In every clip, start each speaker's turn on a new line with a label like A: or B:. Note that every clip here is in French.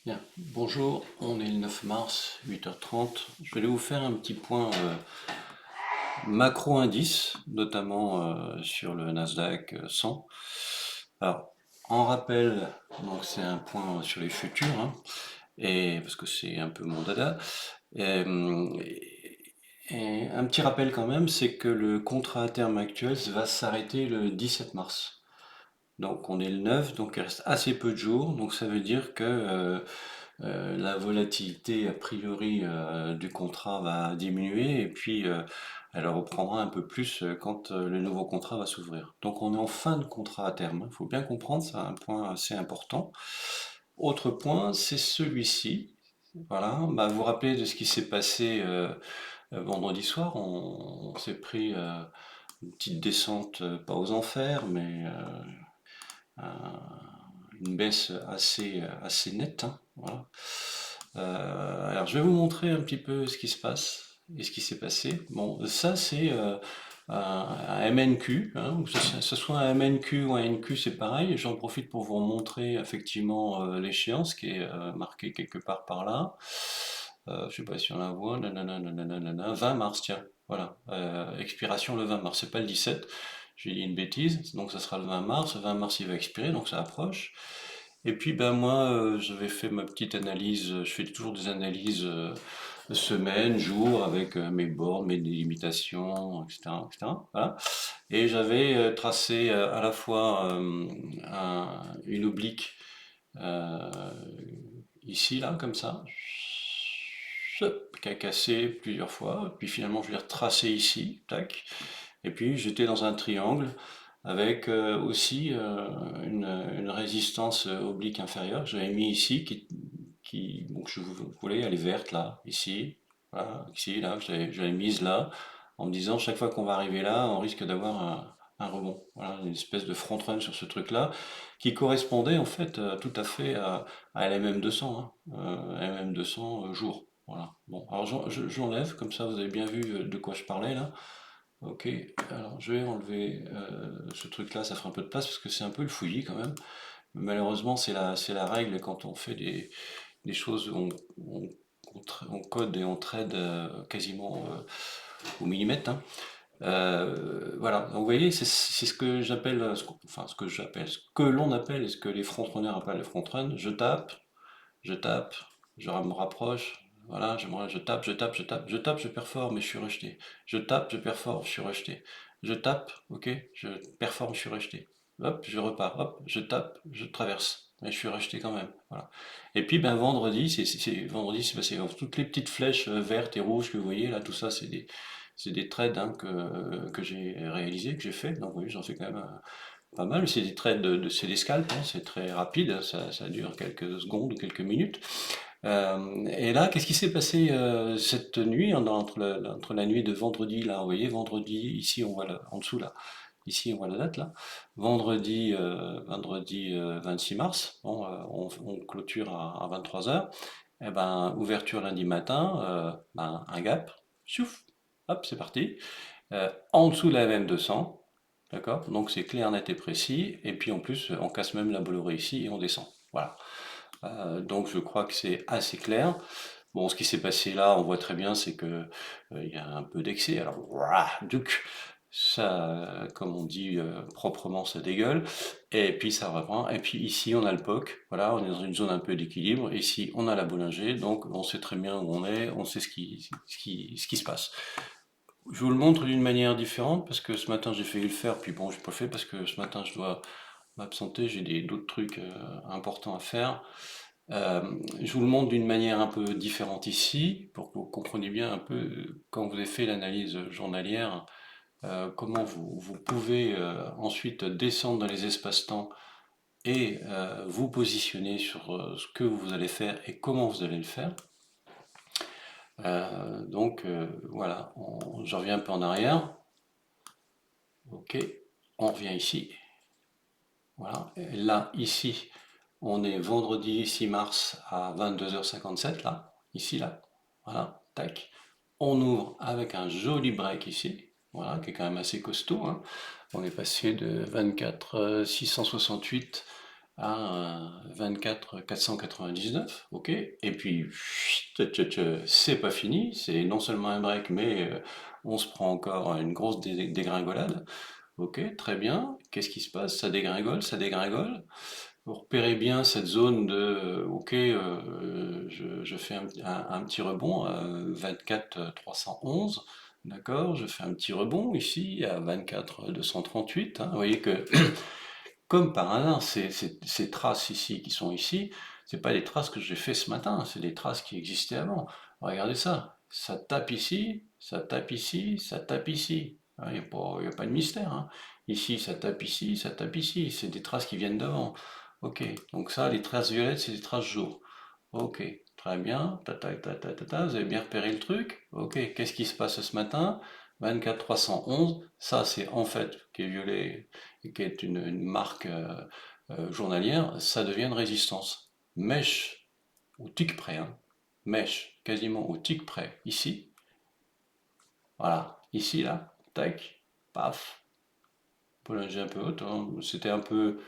A: Bien, bonjour, on est le 9 mars, 8h30. Je vais vous faire un petit point macro-indice, notamment sur le Nasdaq 100. Alors, en rappel, donc c'est un point sur les futurs, hein, et, parce que c'est un peu mon dada. Et un petit rappel quand même, c'est que le contrat à terme actuel va s'arrêter le 17 mars. Donc on est le 9, donc il reste assez peu de jours, donc ça veut dire que la volatilité a priori du contrat va diminuer et puis elle reprendra un peu plus quand le nouveau contrat va s'ouvrir. Donc on est en fin de contrat à terme, il faut bien comprendre, c'est un point assez important. Autre point, c'est celui-ci. Voilà, bah, vous vous rappelez de ce qui s'est passé vendredi soir, on s'est pris une petite descente, pas aux enfers, mais une baisse assez nette, hein, voilà. Alors je vais vous montrer un petit peu ce qui se passe et ce qui s'est passé. Bon, ça c'est un MNQ, hein, que ce soit un MNQ ou un NQ, c'est pareil. J'en profite pour vous montrer effectivement l'échéance qui est marquée quelque part par là. Je sais pas si on la voit, nanana, nanana, nanana, 20 mars, tiens, voilà, expiration le 20 mars, c'est pas le 17, j'ai dit une bêtise, donc ça sera le 20 mars. Le 20 mars il va expirer, donc ça approche. Et puis ben moi, j'avais fait ma petite analyse, je fais toujours des analyses semaine, jour, avec mes bornes, mes délimitations, etc., etc. Voilà. Et j'avais tracé à la fois une oblique euh, ici, là, comme ça, qui a cassé plusieurs fois. Puis finalement, je l'ai retracé ici, tac. Et puis j'étais dans un triangle avec aussi une résistance oblique inférieure que j'avais mis ici, donc vous voulez, elle est verte là, ici, voilà, ici, là, je l'avais mise là, en me disant chaque fois qu'on va arriver là, on risque d'avoir un rebond. Voilà, une espèce de front run sur ce truc-là, qui correspondait en fait tout à fait à LMM 200, hein, LMM 200 jour. Voilà. Bon, alors j'enlève, comme ça vous avez bien vu de quoi je parlais là. Ok, alors je vais enlever ce truc-là, ça fera un peu de place parce que c'est un peu le fouillis quand même. Malheureusement, c'est la règle quand on fait des choses où on code et on trade quasiment au millimètre, hein. Voilà, donc vous voyez, c'est ce que j'appelle, enfin ce que l'on appelle et ce que les frontrunners appellent les frontrun. Je tape, je me rapproche, voilà, je tape, je performe et je suis rejeté. Je tape, je performe, je suis rejeté. Je tape, ok, je performe, je suis rejeté. Hop, je repars, hop, je tape, je traverse. Mais je suis rejeté quand même. Voilà. Et puis ben vendredi, vendredi, c'est passé toutes les petites flèches vertes et rouges que vous voyez là, tout ça, c'est des trades hein, que j'ai réalisés, que j'ai fait. Donc oui, j'en fais quand même pas mal. C'est des trades c'est des scalps, hein, c'est très rapide, ça dure quelques secondes ou quelques minutes. Et là, qu'est-ce qui s'est passé cette nuit, hein, entre la nuit de vendredi, là, vous voyez, vendredi, ici on voit en dessous là, ici on voit la date là, vendredi 26 mars, bon, on clôture à 23 heures, et ben ouverture lundi matin, ben, un gap, chouf, hop, c'est parti, en dessous de la MM200, d'accord? Donc c'est clair, net et précis, et puis en plus on casse même la Bolloré ici et on descend, voilà. Donc je crois que c'est assez clair. Bon, ce qui s'est passé là, on voit très bien, c'est que il y a un peu d'excès. Alors, ouah, duc, ça, comme on dit proprement, ça dégueule. Et puis ça reprend. Et puis ici, on a le POC. Voilà, on est dans une zone un peu d'équilibre. Ici, on a la Bollinger. Donc, on sait très bien où on est. On sait ce qui se passe. Je vous le montre d'une manière différente parce que ce matin, j'ai failli le faire. Puis bon, je n'ai pas fait parce que ce matin, je dois m'absenter. J'ai d'autres trucs importants à faire. Je vous le montre d'une manière un peu différente ici, pour que vous compreniez bien un peu, quand vous avez fait l'analyse journalière, comment vous pouvez ensuite descendre dans les espaces-temps et vous positionner sur ce que vous allez faire et comment vous allez le faire. Donc voilà, je reviens un peu en arrière. Ok, on revient ici. Voilà, et là, ici, on est vendredi 6 mars à 22h57, là, ici, là. Voilà, tac. On ouvre avec un joli break ici, voilà, qui est quand même assez costaud, hein. On est passé de 24 668 à 24 499, ok, et puis c'est pas fini, c'est non seulement un break, mais on se prend encore une grosse dégringolade, ok, très bien, qu'est-ce qui se passe? Ça dégringole, ça dégringole. Vous repérez bien cette zone de ok, je fais un petit rebond à 24 311, d'accord, je fais un petit rebond ici à 24 238, hein. Vous voyez que comme par hasard, ces traces ici qui sont ici, c'est pas des traces que j'ai fait ce matin, c'est des traces qui existaient avant. Regardez ça, ça tape ici, ça tape ici, ça tape ici. Il n'y a pas de mystère, hein. Ici, ça tape ici, ça tape ici. C'est des traces qui viennent d'avant. Ok, donc ça, les traces violettes, c'est des traces jaunes. Ok, très bien. Vous avez bien repéré le truc. Ok, qu'est-ce qui se passe ce matin? 24 311, ça c'est en fait, qui est violet, qui est une marque journalière, ça devient une résistance. Mèche au tic près, hein. Mèche quasiment au tic près, ici, voilà, ici, là, tac, paf, prolonger un peu haute, hein. C'était un peu,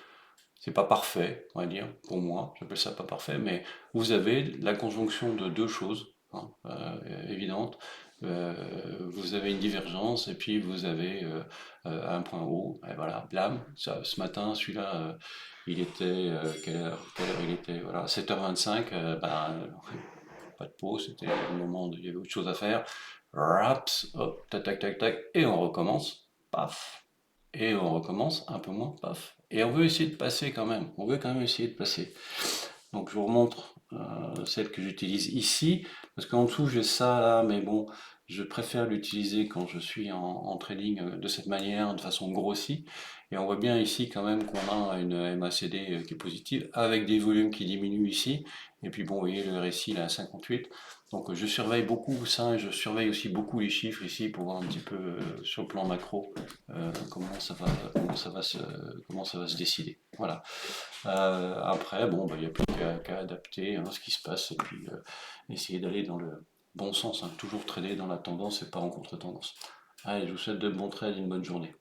A: c'est pas parfait, on va dire, pour moi, j'appelle ça pas parfait, mais vous avez la conjonction de deux choses, hein, évidentes. Vous avez une divergence et puis vous avez un point haut, et voilà, blam, ça, ce matin, celui-là, il était, quelle heure il était, voilà, 7h25, ben, pas de pause, c'était le moment où il y avait autre chose à faire, raps, hop, tac, tac, tac, tac, et on recommence, paf, et on recommence un peu moins, paf. Et on veut essayer de passer quand même, on veut quand même essayer de passer. Donc je vous remontre celle que j'utilise ici, parce qu'en dessous j'ai ça là, mais bon, je préfère l'utiliser quand je suis en trading de cette manière, de façon grossie. Et on voit bien ici quand même qu'on a une MACD qui est positive, avec des volumes qui diminuent ici. Et puis bon, vous voyez le RSI là à 58. Donc je surveille beaucoup ça, et je surveille aussi beaucoup les chiffres ici pour voir un petit peu sur le plan macro comment ça va se décider. Voilà. Après, bon, bah, il n'y a plus qu'à adapter, hein, ce qui se passe et puis essayer d'aller dans le bon sens, hein. Toujours trader dans la tendance et pas en contre-tendance. Allez, je vous souhaite de bons trades et une bonne journée.